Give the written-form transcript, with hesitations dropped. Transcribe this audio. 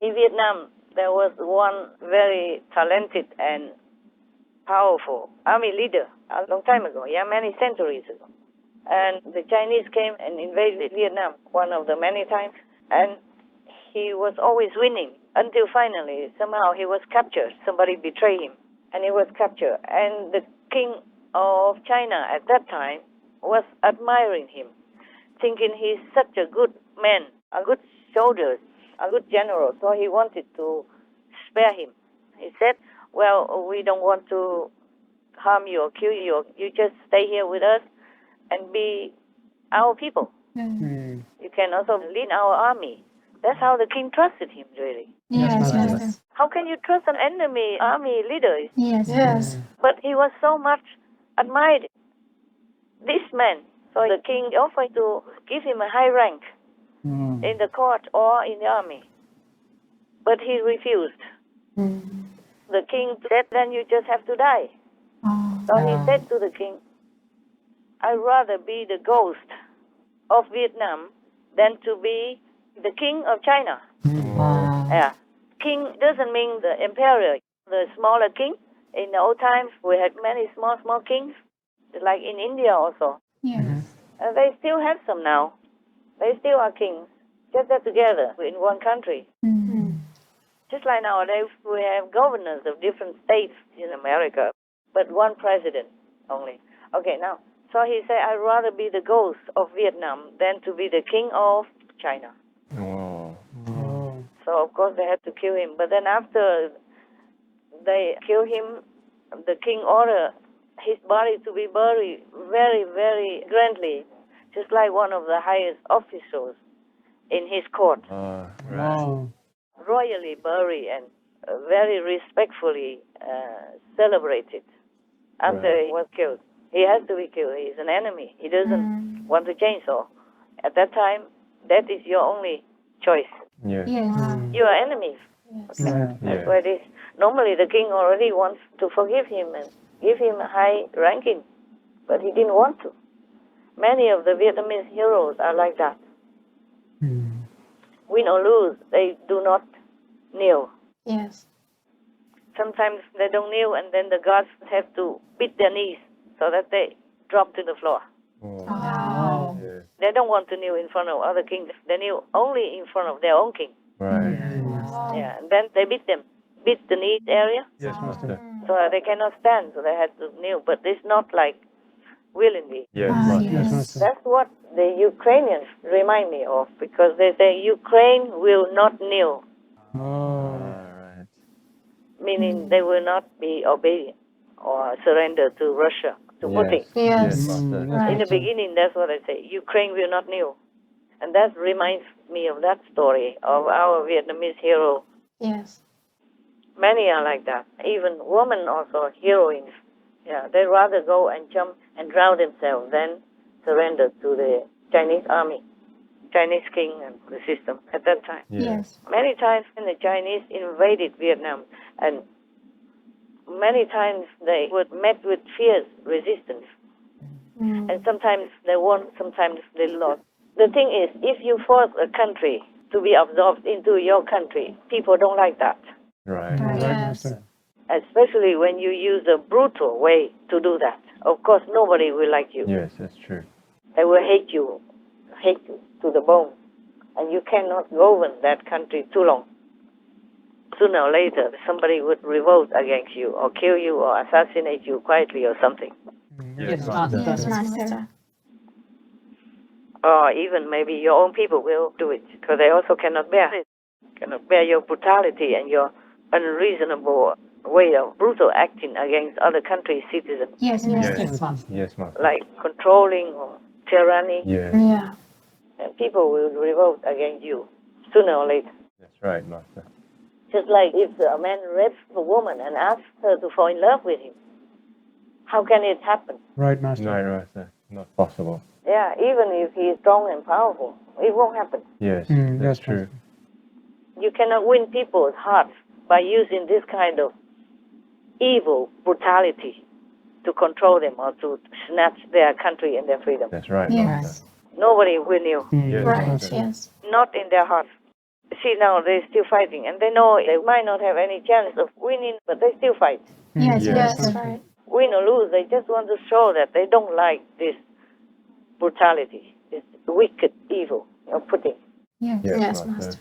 In Vietnam, there was one very talented and powerful army leader a long time ago, many centuries ago. And the Chinese came and invaded Vietnam one of the many times, and he was always winning until finally somehow he was captured. Somebody betrayed him, and he was captured. And the king of China at that time was admiring him, thinking he's such a good man, a good soldier, a good general, so he wanted to spare him. He said, well, we don't want to harm you or kill you. You just stay here with us and be our people. Mm. You can also lead our army. That's how the king trusted him, really. Yes. How can you trust an enemy army leader? Yes. But he was so much admired, this man. So the king offered to give him a high rank in the court or in the army. But he refused. The king said, then you just have to die. So he said to the king, I'd rather be the ghost of Vietnam than to be the king of China. Yeah. King doesn't mean the emperor, the smaller king. In the old times, we had many small kings, like in India also. Yes. And they still have some now. They still are kings, just that together in one country. Just like nowadays, we have governors of different states in America, but one president only. Okay, now, so he said, I'd rather be the ghost of Vietnam than to be the king of China. So, of course, they had to kill him. But then after they killed him, the king ordered his body to be buried very, very grandly, just like one of the highest officials in his court. Royally buried and very respectfully celebrated after he was killed. He has to be killed. He's an enemy. He doesn't want to change. So at that time, that is your only choice. Yes. You are enemies. That's why it is. Normally the king already wants to forgive him and give him a high ranking, but he didn't want to. Many of the Vietnamese heroes are like that. Win or lose, they do not kneel. Yes. Sometimes they don't kneel, and then the gods have to beat their knees so that they drop to the floor. They don't want to kneel in front of other kings. They kneel only in front of their own king. Yeah, and then they beat them. Beat the knees area. Yes, Master. So they cannot stand, so they had to kneel. But it's not like willingly. Yes, Master. That's what the Ukrainians remind me of, because they say Ukraine will not kneel, meaning they will not be obedient or surrender to Russia, to Putin. Yes, Master. In the beginning, that's what I say. Ukraine will not kneel. And that reminds me of that story of our Vietnamese hero. Yes. Many are like that. Even women also, heroines. Yeah, they rather go and jump and drown themselves than surrender to the Chinese army, Chinese king and the system at that time. Yes. Many times when the Chinese invaded Vietnam, and many times they were met with fierce resistance. And sometimes they won, sometimes they lost. The thing is, if you force a country to be absorbed into your country, people don't like that. Yes. Especially when you use a brutal way to do that. Of course, nobody will like you. Yes, that's true. They will hate you to the bone. And you cannot govern that country too long. Sooner or later, somebody would revolt against you or kill you or assassinate you quietly or something. Yes, Master. Yes, Master. Or even maybe your own people will do it, because they also cannot bear it. Cannot bear your brutality and your unreasonable way of brutal acting against other countries' citizens. Yes, Master. Yes, Master. Like controlling or tyranny. Yes. Yeah. And people will revolt against you sooner or later. That's right, Master. Just like if a man rapes a woman and asks her to fall in love with him, how can it happen? Right, Master. Right, Master. Not possible. Yeah, even if he is strong and powerful, it won't happen. Yes, Yes, that's true. Master. You cannot win people's hearts by using this kind of evil brutality to control them or to snatch their country and their freedom. That's right, Yes. Master. Nobody will kneel, Yes, Right. Master. Yes. not in their hearts. see now they're still fighting, and they know they might not have any chance of winning, but they still fight. Yes, Yes. that's right. Win or lose, they just want to show that they don't like this brutality, this wicked evil, Putin. Yes, Yes, yes, Master. Master.